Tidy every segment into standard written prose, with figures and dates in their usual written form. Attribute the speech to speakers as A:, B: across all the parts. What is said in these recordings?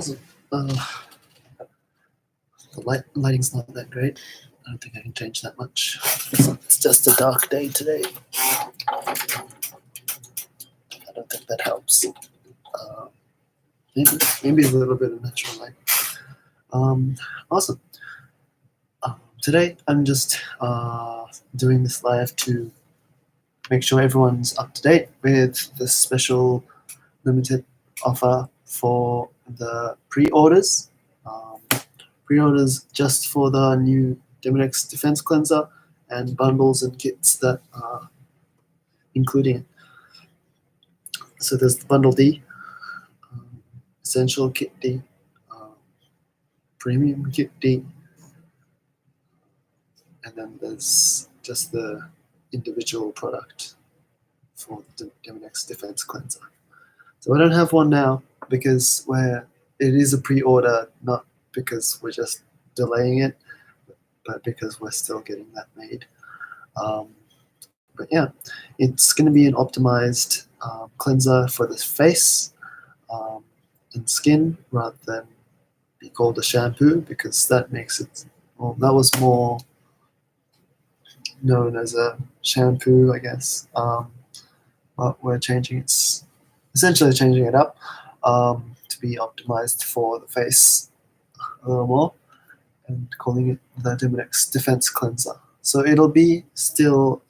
A: Awesome. The lighting's not that great. I don't think I can change that much. It's just a dark day today. I don't think that helps. Maybe a little bit of natural light. Awesome. Today I'm just doing this live to make sure everyone's up to date with the special limited offer for the pre-orders. Pre-orders just for the new Demodex Defense Cleanser and bundles and kits that are including it. So there's the Bundle D, Essential Kit D, Premium Kit D, and then there's just the individual product for the Demodex Defense Cleanser. So I don't have one now because it is a pre-order, not because we're just delaying it, but because we're still getting that made. But yeah, it's going to be an optimized cleanser for the face and skin rather than be called a shampoo, because that makes it, well, that was more known as a shampoo, I guess. But we're essentially changing it up to be optimized for the face a little more and calling it the Demodex Defense Cleanser. So it'll be still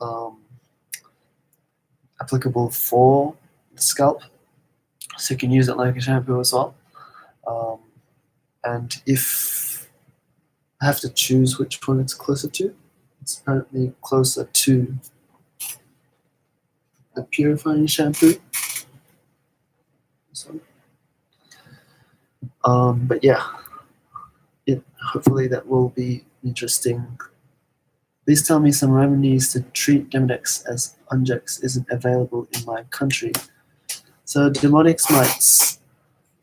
A: applicable for the scalp, so you can use it like a shampoo as well. And if I have to choose which one it's closer to, it's apparently closer to the purifying shampoo. But yeah, hopefully that will be interesting. Please tell me some remedies to treat Demodex, as Unjex isn't available in my country. So Demodex mites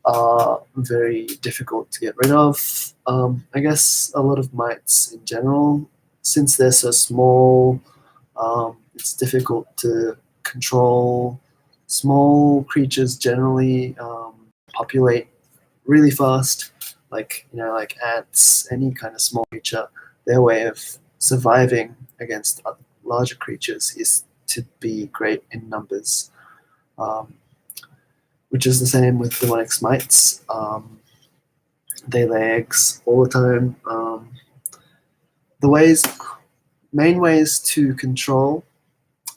A: are very difficult to get rid of. I guess a lot of mites in general, since they're so small, it's difficult to control. Small creatures generally populate really fast, like ants, any kind of small creature. Their way of surviving against larger creatures is to be great in numbers, which is the same with Demodex mites. They lay eggs all the time. The main ways to control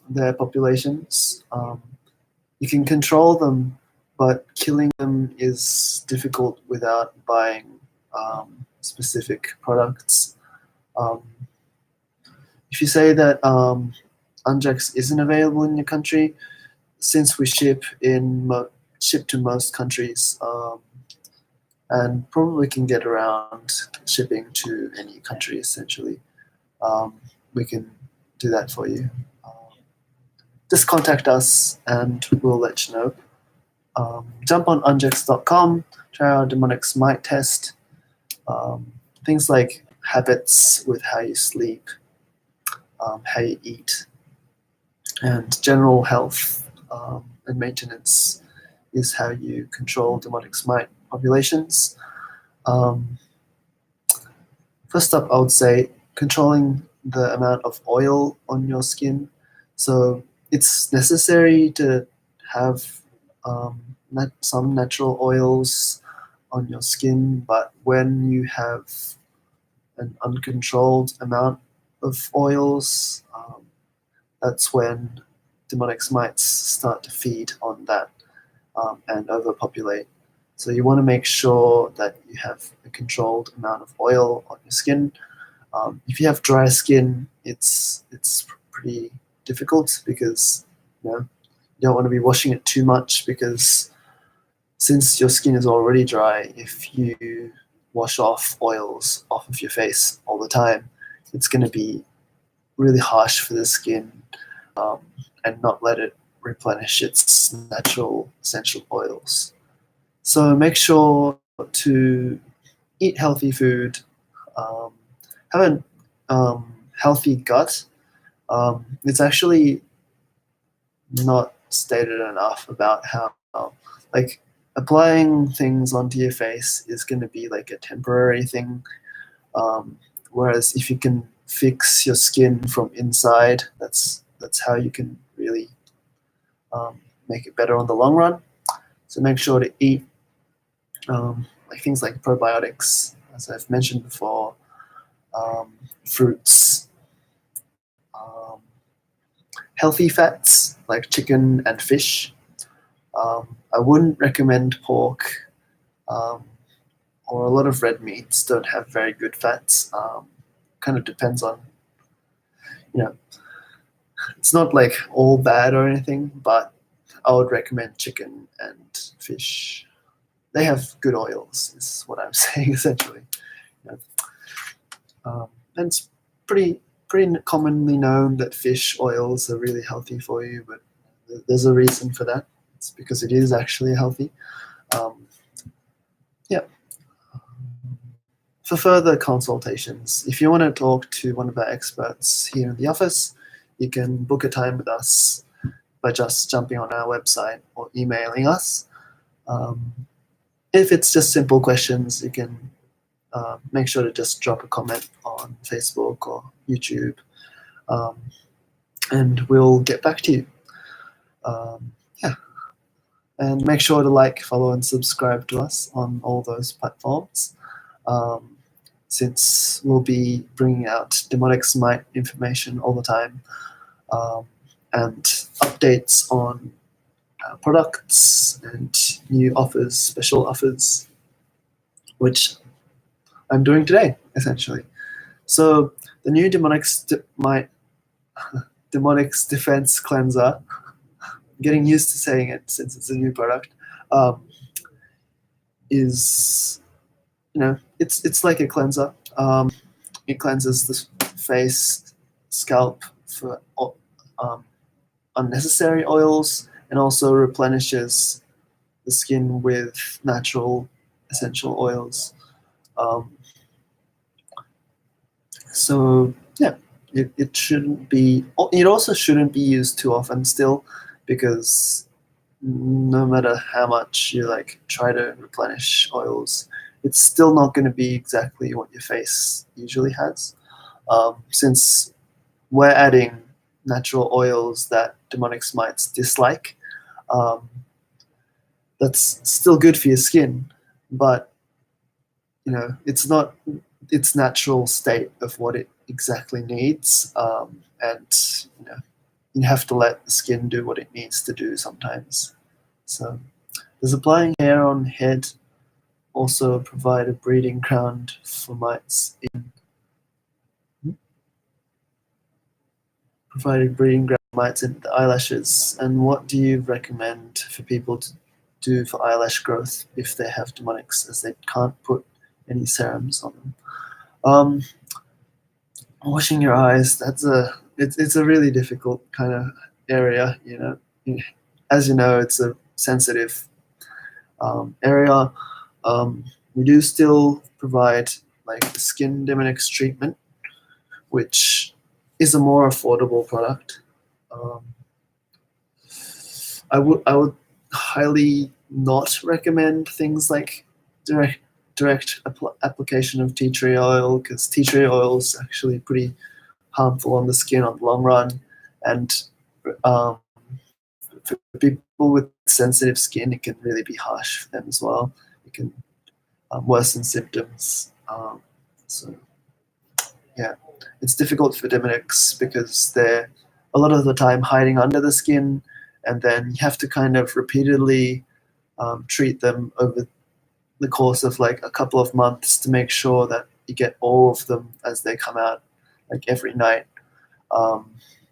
A: their populations, you can control them, but killing them is difficult without buying specific products. If you say that Unjex isn't available in your country, since we ship to most countries, and probably can get around shipping to any country essentially, we can do that for you. Just contact us and we'll let you know. Jump on unjex.com, try our Demodex mite test. Things like habits with how you sleep, how you eat, and general health and maintenance is how you control Demodex mite populations. First up, I would say controlling the amount of oil on your skin. So it's necessary to have some natural oils on your skin, but when you have an uncontrolled amount of oils, that's when Demodex mites start to feed on that and overpopulate. So you want to make sure that you have a controlled amount of oil on your skin. If you have dry skin, it's pretty difficult because you don't want to be washing it too much, because since your skin is already dry, if you wash off oils off of your face all the time, it's going to be really harsh for the skin and not let it replenish its natural essential oils. So make sure to eat healthy food, have a healthy gut. It's actually not stated enough about how, like, applying things onto your face is going to be like a temporary thing. Whereas if you can fix your skin from inside, that's how you can really make it better on the long run. So make sure to eat like things like probiotics, as I've mentioned before, fruits, um, healthy fats like chicken and fish. I wouldn't recommend pork, or a lot of red meats don't have very good fats. Kind of depends on, you know, it's not like all bad or anything, but I would recommend chicken and fish. They have good oils, is what I'm saying essentially. You know, and it's pretty commonly known that fish oils are really healthy for you, but there's a reason for that. It's because it is actually healthy. Yeah. For further consultations, if you want to talk to one of our experts here in the office, you can book a time with us by just jumping on our website or emailing us. If it's just simple questions, you can make sure to just drop a comment on Facebook or YouTube, and we'll get back to you. Yeah. And make sure to like, follow, and subscribe to us on all those platforms, since we'll be bringing out Demodex mite information all the time, and updates on products and new offers, special offers, which I'm doing today, essentially. So the new Demodex Defense Cleanser, getting used to saying it since it's a new product, is, it's like a cleanser. It cleanses the face, scalp for unnecessary oils, and also replenishes the skin with natural essential oils. So yeah, it shouldn't be. It also shouldn't be used too often still, because no matter how much you try to replenish oils, it's still not going to be exactly what your face usually has, since we're adding natural oils that Demodex mites dislike. That's still good for your skin, but it's not its natural state of what it exactly needs, and you have to let the skin do what it needs to do sometimes. So does applying hair on head also provide a breeding ground for mites in the eyelashes? And what do you recommend for people to do for eyelash growth if they have Demodex, as they can't put any serums on them? Washing your eyes, it's a really difficult kind of area. As you know, it's a sensitive area. We do still provide skin Demodex treatment, which is a more affordable product. I would highly not recommend things like direct application of tea tree oil, because tea tree oil is actually pretty harmful on the skin on the long run, and for people with sensitive skin, it can really be harsh for them as well. It can worsen symptoms. So yeah, it's difficult for Demodex because they're a lot of the time hiding under the skin, and then you have to kind of repeatedly treat them over the course of a couple of months to make sure that you get all of them as they come out every night.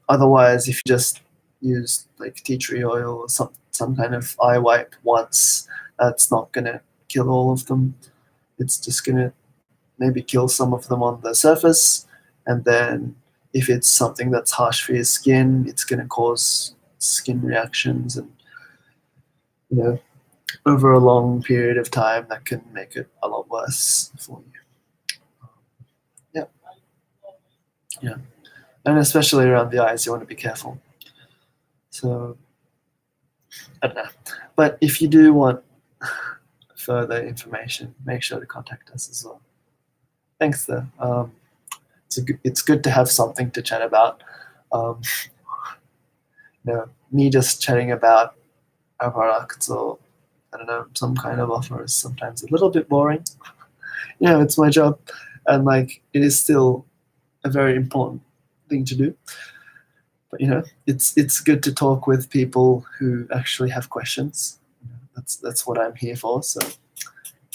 A: Otherwise, if you just use tea tree oil or some kind of eye wipe once, that's not going to kill all of them. It's just going to maybe kill some of them on the surface, and then if it's something that's harsh for your skin, it's going to cause skin reactions, and over a long period of time, that can make it a lot worse for you. Yeah, and especially around the eyes, you want to be careful. So I don't know, but if you do want further information, make sure to contact us as well. Thanks, though. It's good to have something to chat about. Me just chatting about our products or, I don't know, some kind of offer is sometimes a little bit boring. It's my job, and it is still a very important thing to do. But it's good to talk with people who actually have questions. That's what I'm here for. So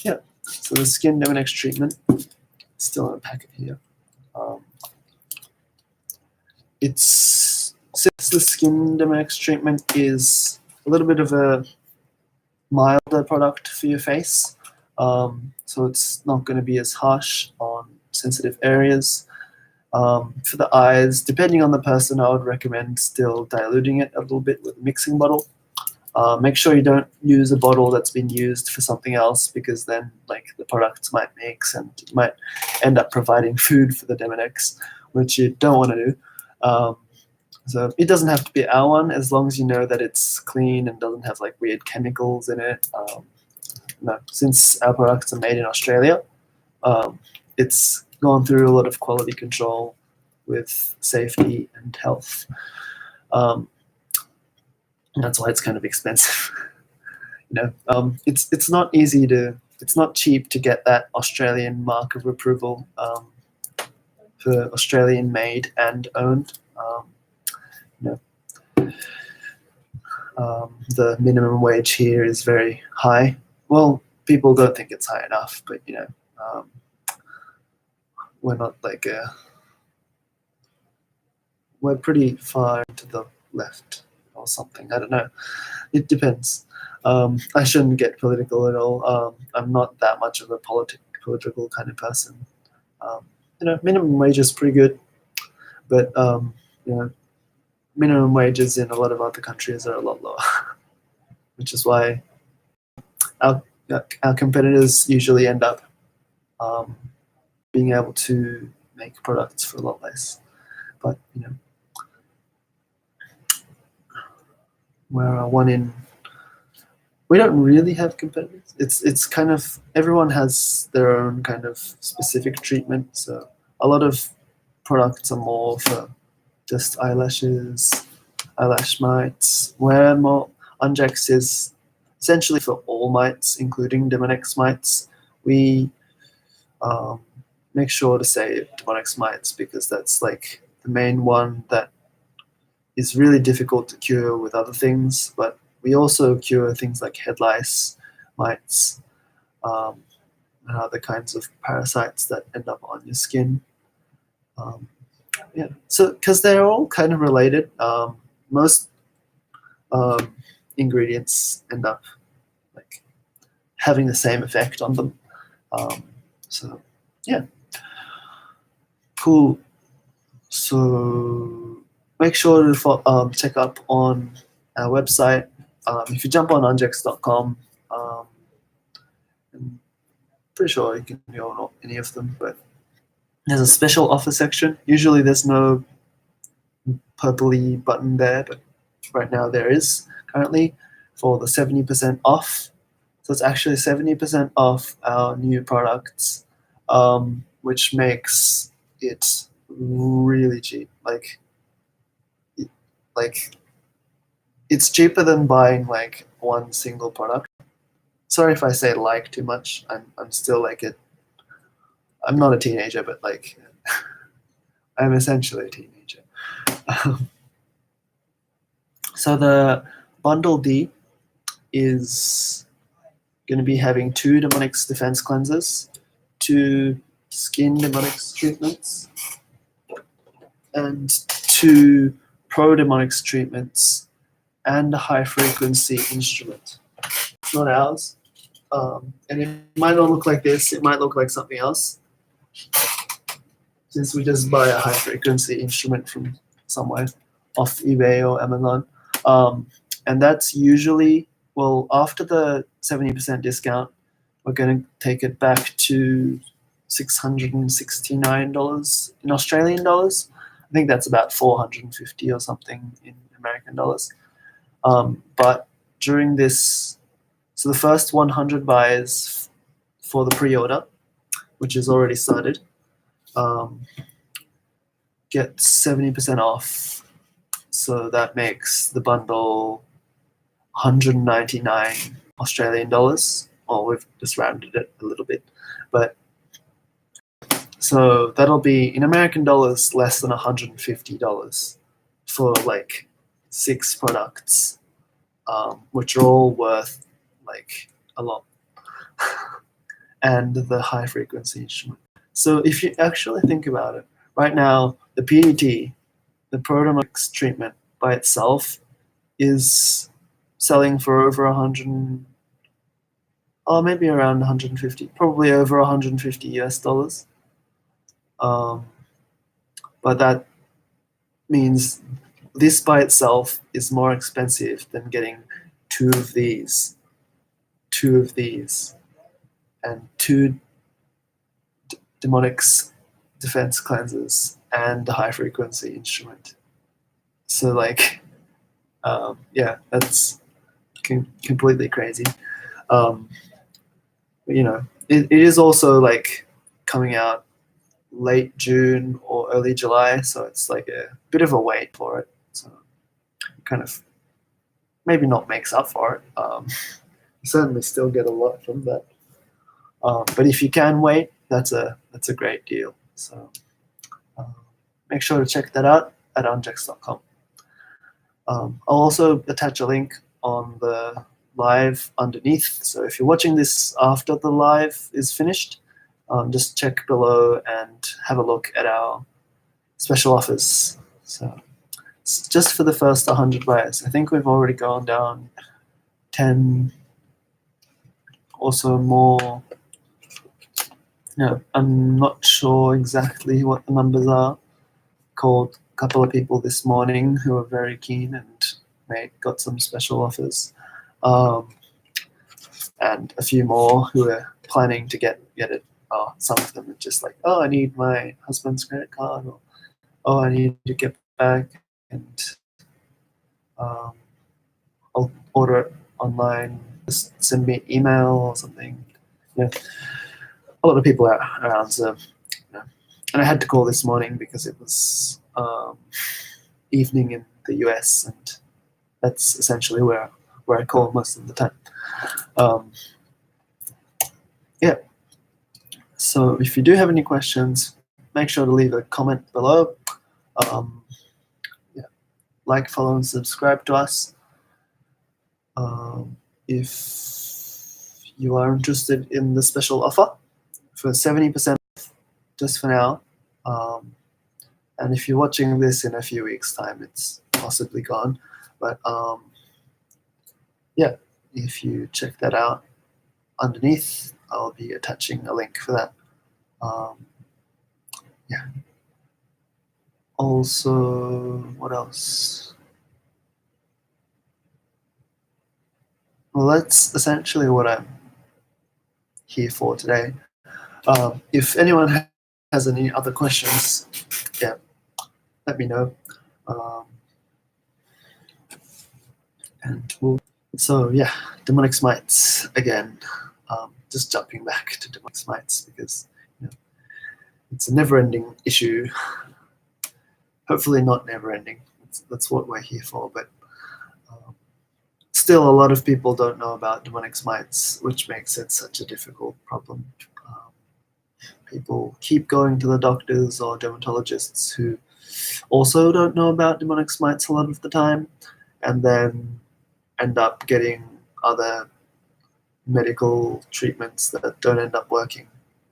A: yeah. So the skin Demodex treatment, still in a packet here. Since the skin Demodex treatment is a little bit of a milder product for your face, so it's not going to be as harsh on sensitive areas. For the eyes, depending on the person, I would recommend still diluting it a little bit with a mixing bottle. Make sure you don't use a bottle that's been used for something else, because then the products might mix and you might end up providing food for the Demodex, which you don't want to do. So it doesn't have to be our one, as long as you know that it's clean and doesn't have weird chemicals in it. Since our products are made in Australia, it's gone through a lot of quality control with safety and health. That's why it's kind of expensive. It's not easy it's not cheap to get that Australian mark of approval for Australian made and owned. The minimum wage here is very high. Well, people don't think it's high enough, but we're not we're pretty far to the left or something. I don't know. It depends. I shouldn't get political at all. I'm not that much of a political kind of person. Minimum wage is pretty good, but minimum wages in a lot of other countries are a lot lower, which is why our competitors usually end up being able to make products for a lot less. But we don't really have competitors. It's kind of, everyone has their own kind of specific treatment. So a lot of products are more for just eyelashes, eyelash mites, where more Unjax is essentially for all mites, including Demodex mites. We make sure to say Demodex mites because that's the main one that is really difficult to cure with other things, but we also cure things like head lice, mites, and other kinds of parasites that end up on your skin. So because they're all kind of related, most ingredients end up having the same effect on them. So yeah, cool. So make sure to check up on our website. If you jump on unjax.com, I'm pretty sure you can go on any of them, but there's a special offer section. Usually there's no purpley button there, but right now there is currently for the 70% off. So it's actually 70% off our new products, which makes it really cheap. It's cheaper than buying one single product. Sorry if I say too much. I'm still I'm not a teenager, but I'm essentially a teenager. So the bundle D is going to be having 2 Demodex Defense Cleansers, 2 skin Demodex treatments, and 2 Pro Demodex treatments, and a high-frequency instrument. It's not ours. And it might not look like this. It might look like something else, since we just buy a high-frequency instrument from somewhere off eBay or Amazon. And that's usually, after the 70% discount, we're going to take it back to $669 in Australian dollars. I think that's about $450 or something in American dollars. But during this So the first 100 buyers for the pre-order, which is already started, get 70% off. So that makes the bundle 199 Australian dollars. Well, we've just rounded it a little bit, but so that'll be in American dollars less than $150 for like 6 products, which are all worth like a lot, and the high frequency instrument. So if you actually think about it, right now the PDT, the proteomics treatment by itself, is selling for over 100, or maybe around 150, probably over 150 US dollars. But that means this by itself is more expensive than getting two of these, and 2 Demodex Defense Cleansers and the high frequency instrument. So like, yeah, that's completely crazy. You know, it is also like coming out late June or early July, so it's like a bit of a wait for it. So kind of maybe not makes up for it. You certainly still get a lot from that. But if you can wait, that's a great deal. So make sure to check that out at unjex.com. I'll also attach a link on the live underneath. So if you're watching this after the live is finished, just check below and have a look at our special offers. So it's just for the first 100 buyers. I think we've already gone down 10 or so more. No, I'm not sure exactly what the numbers are. Called a couple of people this morning who are very keen and got some special offers, and a few more who are planning to get it. Some of them are just like, oh, I need my husband's credit card, or oh, I need to get back, and I'll order it online. Just send me an email or something. Yeah, a lot of people are around, so and I had to call this morning because it was evening in the US, and that's essentially where I call most of the time. Yeah. So if you do have any questions, make sure to leave a comment below. Yeah. Like, follow, and subscribe to us. If you are interested in the special offer for 70% just for now, and if you're watching this in a few weeks' time, it's possibly gone. But yeah, if you check that out underneath, I'll be attaching a link for that. Yeah. Also, what else? Well, that's essentially what I'm here for today. If anyone has any other questions, yeah, let me know. And so yeah, demonic smites again. Just jumping back to demonic smites because it's a never-ending issue. Hopefully not never-ending. That's what we're here for. But still, a lot of people don't know about demonic smites, which makes it such a difficult problem. People keep going to the doctors or dermatologists who also don't know about demonic smites a lot of the time, and then end up getting other medical treatments that don't end up working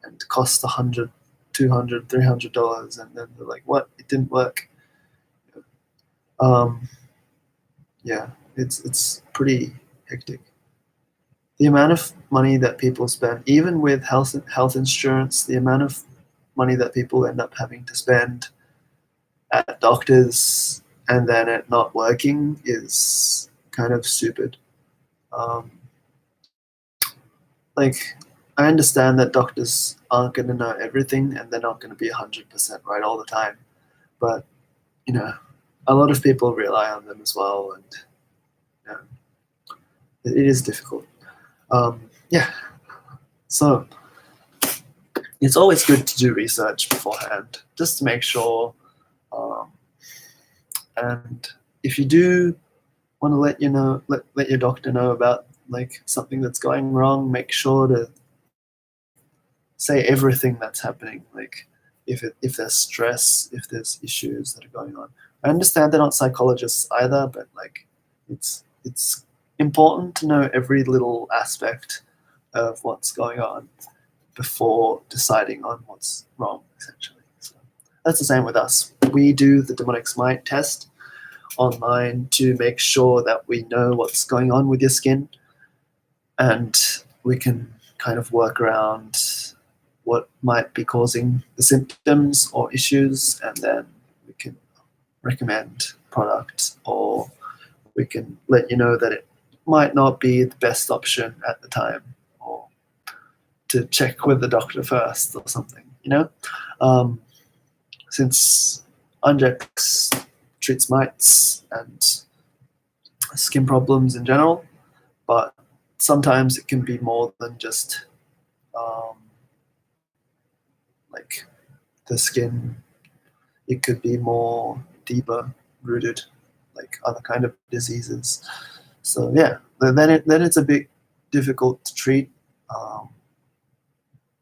A: and cost $100, $200, $300, and then they're like, "What? It didn't work." Yeah, it's pretty hectic. The amount of money that people spend, even with health insurance, the amount of money that people end up having to spend at doctors and then it not working is kind of stupid. Like, I understand that doctors aren't going to know everything and they're not going to be 100% right all the time, but a lot of people rely on them as well, and it is difficult. Yeah, so it's always good to do research beforehand, just to make sure. Um, and if you do want to let your doctor know about like something that's going wrong, make sure to say everything that's happening. Like if there's stress, if there's issues that are going on. I understand they're not psychologists either, but like it's important to know every little aspect of what's going on before deciding on what's wrong, essentially. So that's the same with us. We do the Demodex Mite test online to make sure that we know what's going on with your skin, and we can kind of work around what might be causing the symptoms or issues, and then we can recommend products, or we can let you know that it might not be the best option at the time, or to check with the doctor first or something, since Unjex treats mites and skin problems in general, but sometimes it can be more than just like the skin. It could be more deeper rooted, like other kind of diseases. So yeah, then it's a bit difficult to treat,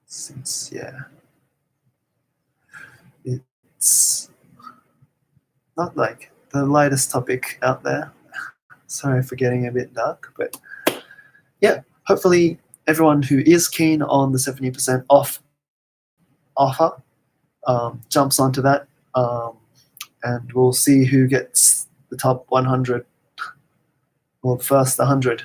A: since it's not like the lightest topic out there. Sorry for getting a bit dark, but yeah, hopefully everyone who is keen on the 70% off offer jumps onto that, and we'll see who gets the top 100, or the first 100.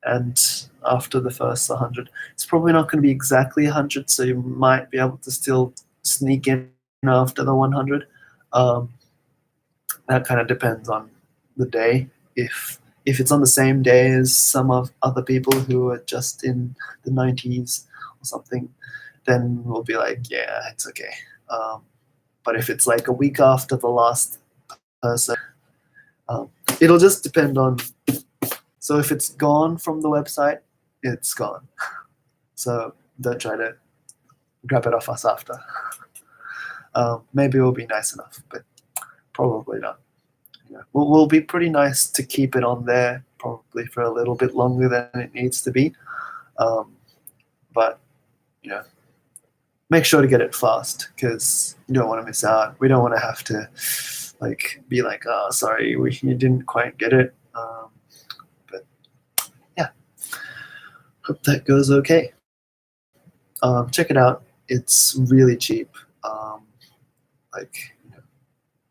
A: And after the first 100, it's probably not going to be exactly 100, so you might be able to still sneak in after the 100. That kind of depends on the day. If it's on the same day as some of other people who are just in the 90s or something, then we'll be like, yeah, it's okay. But if it's like a week after the last person, it'll just depend on. So if it's gone from the website, it's gone. So don't try to grab it off us after. Maybe we'll be nice enough, but probably not. We'll be pretty nice to keep it on there, probably for a little bit longer than it needs to be. But make sure to get it fast, because you don't want to miss out. We don't want to have to be like, oh, sorry, you didn't quite get it. But yeah, hope that goes okay. Check it out. It's really cheap.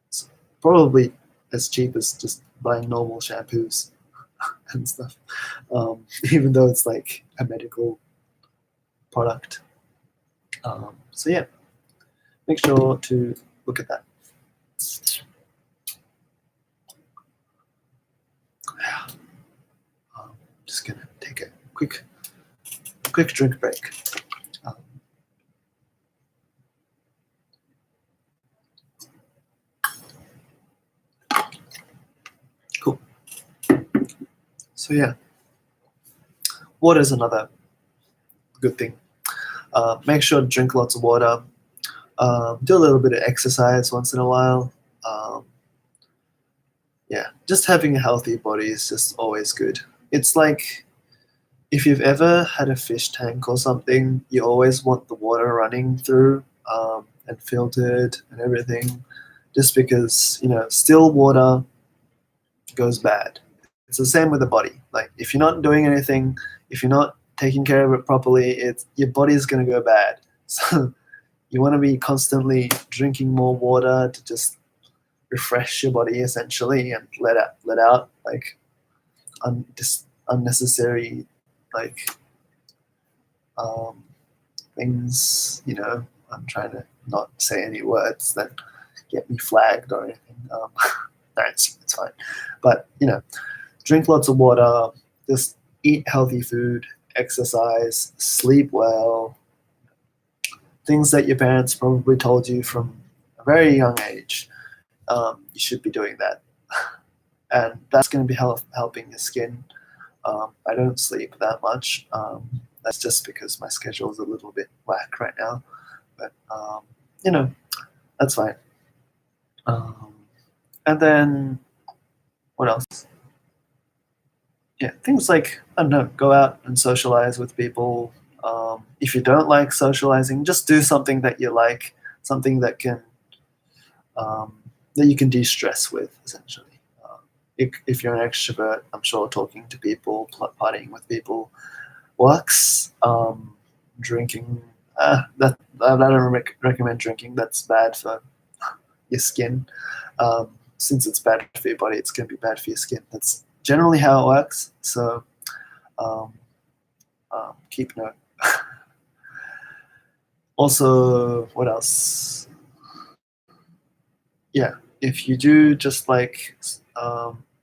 A: It's probably as cheap as just buying normal shampoos and stuff. Even though it's like a medical product. So yeah, make sure to look at that. Just gonna take a quick drink break. Cool. So yeah, water is another good thing. Make sure to drink lots of water. Do a little bit of exercise once in a while. Yeah, just having a healthy body is just always good. It's like if you've ever had a fish tank or something, you always want the water running through, and filtered and everything, just because still water goes bad. It's the same with the body. Like if you're not doing anything, if you're not taking care of it properly, your body's going to go bad. So you want to be constantly drinking more water to just refresh your body, essentially, and let out unnecessary like things. I'm trying to not say any words that get me flagged or anything. No, it's fine. But drink lots of water, just eat healthy food, exercise, sleep well. Things that your parents probably told you from a very young age. You should be doing that, and that's going to be helping your skin. I don't sleep that much. That's just because my schedule is a little bit whack right now. But you know, that's fine. Um, and then what else? Yeah, things like, I don't know, go out and socialize with people. If you don't like socializing, just do something that you like, something um, that you can de-stress with, essentially. If you're an extrovert, I'm sure talking to people, partying with people works. Drinking, I don't recommend drinking. That's bad for your skin. Since it's bad for your body, it's going to be bad for your skin. That's generally how it works. So um, keep note. Also, what else? Yeah, if you do just like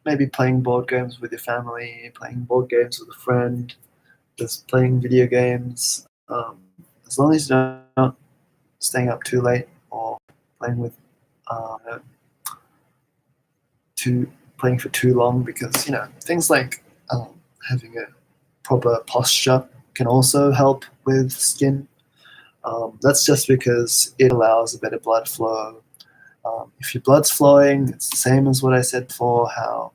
A: maybe playing board games with your family, playing board games with a friend, just playing video games, as long as you're not staying up too late or playing with um, too playing for too long, because things like having a proper posture can also help with skin. That's just because it allows a better blood flow. If your blood's flowing, it's the same as what I said before, how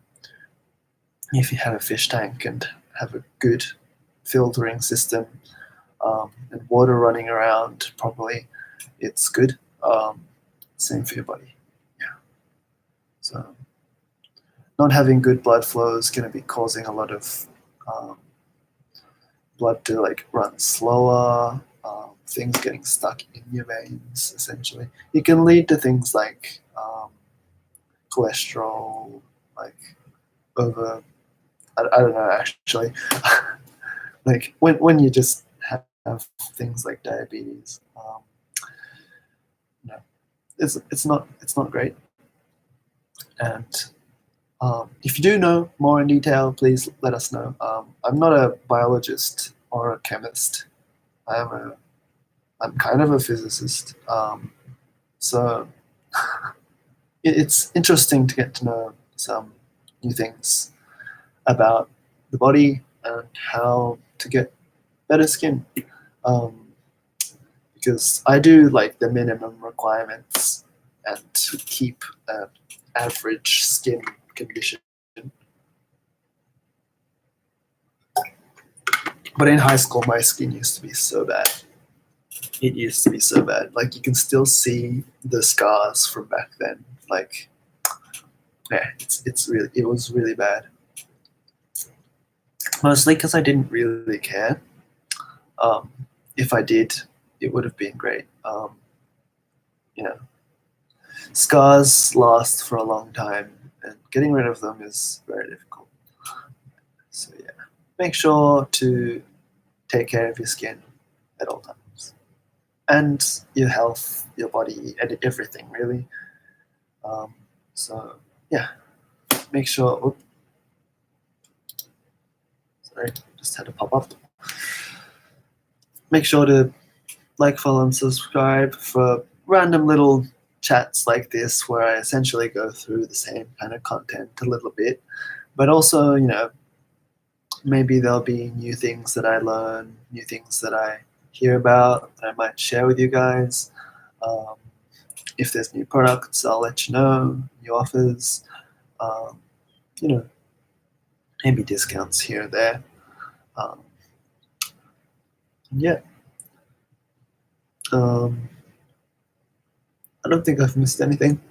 A: if you have a fish tank and have a good filtering system, and water running around properly, it's good. Same for your body. Yeah. So not having good blood flow is going to be causing a lot of um, blood to like run slower, things getting stuck in your veins, essentially. It can lead to things like cholesterol, like over, I don't know actually, like when you just have things like diabetes, no, it's not great. And if you do know more in detail, please let us know. I'm not a biologist or a chemist. I'm kind of a physicist. So it's interesting to get to know some new things about the body and how to get better skin. Um, because I do like the minimum requirements and to keep an average skin condition. But in high school, my skin used to be so bad. It used to be so bad. Like you can still see the scars from back then. Like, yeah, it was really bad. Mostly because I didn't really care. Um, if I did, it would have been great. You know, scars last for a long time, and getting rid of them is very difficult. So yeah, make sure to take care of your skin at all times, and your health, your body, and everything really. So yeah, make sure. Oops, sorry, just had to pop up. Make sure to like, follow, and subscribe for random little chats like this, where I essentially go through the same kind of content a little bit, but also, maybe there'll be new things that I learn, new things that I hear about that I might share with you guys. Um, if there's new products, I'll let you know, new offers, um, you know, maybe discounts here or there. Um, yeah. I don't think I've missed anything.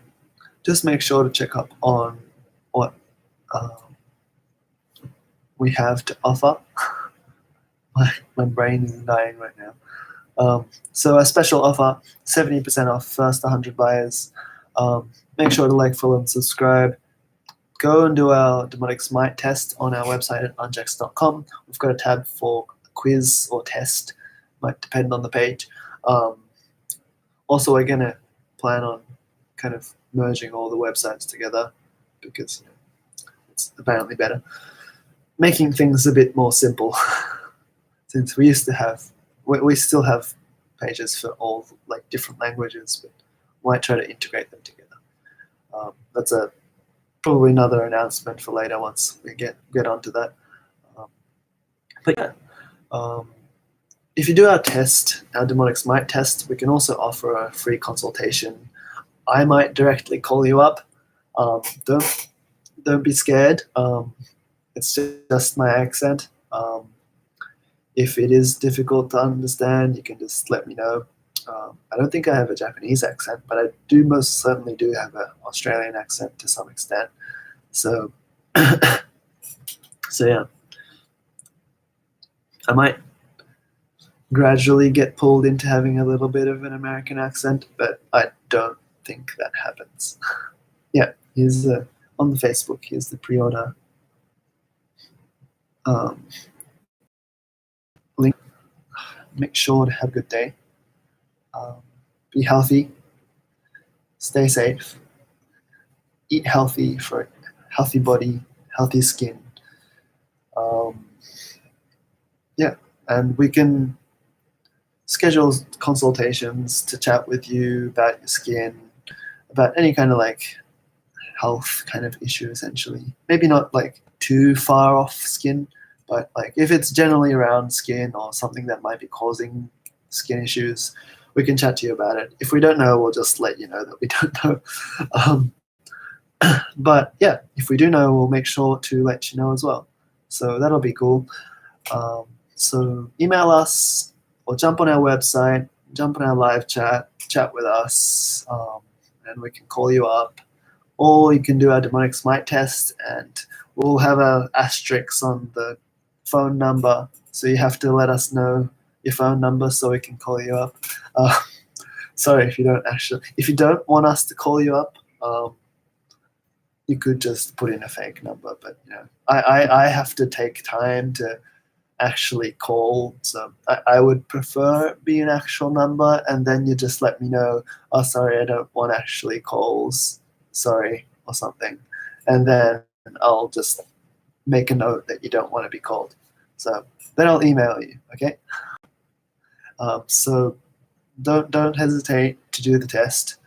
A: Just make sure to check up on what um, we have to offer. My brain is dying right now. So a special offer, 70% off first 100 buyers. Make sure to like, follow, and subscribe. Go and do our Demodex Might test on our website at unjax.com. We've got a tab for a quiz or test, might depend on the page. Also, we're going to plan on kind of merging all the websites together, because it's apparently better. Making things a bit more simple, since we still have pages for all like different languages, but might try to integrate them together. That's probably another announcement for later once we get onto that. But yeah, if you do our test, our Demodex Mite test, we can also offer a free consultation. I might directly call you up. Don't be scared. It's just my accent. If it is difficult to understand, you can just let me know. I don't think I have a Japanese accent, but I do most certainly do have an Australian accent to some extent. So, so yeah, I might gradually get pulled into having a little bit of an American accent, but I don't think that happens. Yeah, here's on the Facebook. Here's the pre-order link. Make sure to have a good day. Be healthy. Stay safe. Eat healthy for a healthy body, healthy skin. Yeah, and we can schedule consultations to chat with you about your skin, about any kind of like health kind of issue, essentially. Maybe not like too far off skin, but like if it's generally around skin or something that might be causing skin issues, we can chat to you about it. If we don't know, we'll just let you know that we don't know. But yeah, if we do know, we'll make sure to let you know as well. So that'll be cool. So email us or jump on our website, jump on our live chat with us, and we can call you up. Or you can do our Demodex Mite test, and we'll have an asterisk on the phone number. So you have to let us know your phone number so we can call you up. Sorry if you don't want us to call you up, you could just put in a fake number. But you know, I have to take time to actually call, so I would prefer be an actual number, and then you just let me know, oh sorry, I don't want actually calls, sorry, or something, and then I'll just make a note that you don't want to be called. So then I'll email you, okay? So don't hesitate to do the test.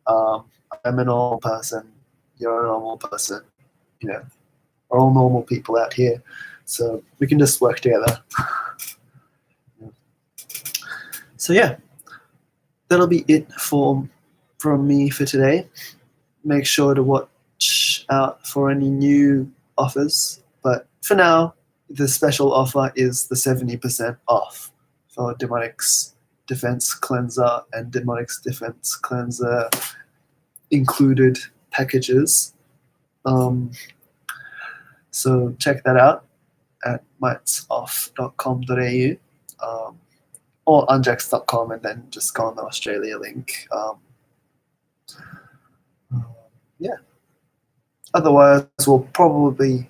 A: I'm a normal person, you're a normal person, you know, we're all normal people out here, so we can just work together. So yeah, that'll be it from me for today. Make sure to watch out for any new offers, but for now, the special offer is the 70% off for Demodex Defense Cleanser and Demodex Defense Cleanser included packages. So check that out at mitesoff.com.au or unjax.com, and then just go on the Australia link. Yeah. Otherwise, we'll probably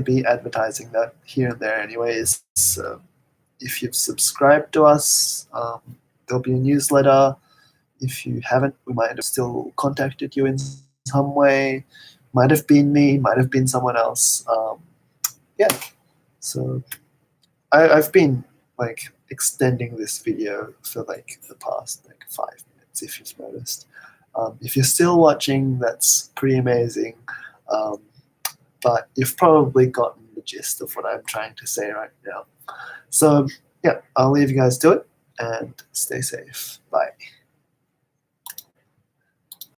A: be advertising that here and there anyways. So if you've subscribed to us, there'll be a newsletter. If you haven't, we might have still contacted you in some way. Might have been me, might have been someone else. Yeah. So I've been like extending this video for like the past like 5 minutes, if you've noticed. If you're still watching, that's pretty amazing. But you've probably gotten the gist of what I'm trying to say right now. So yeah, I'll leave you guys to it, and stay safe. Bye.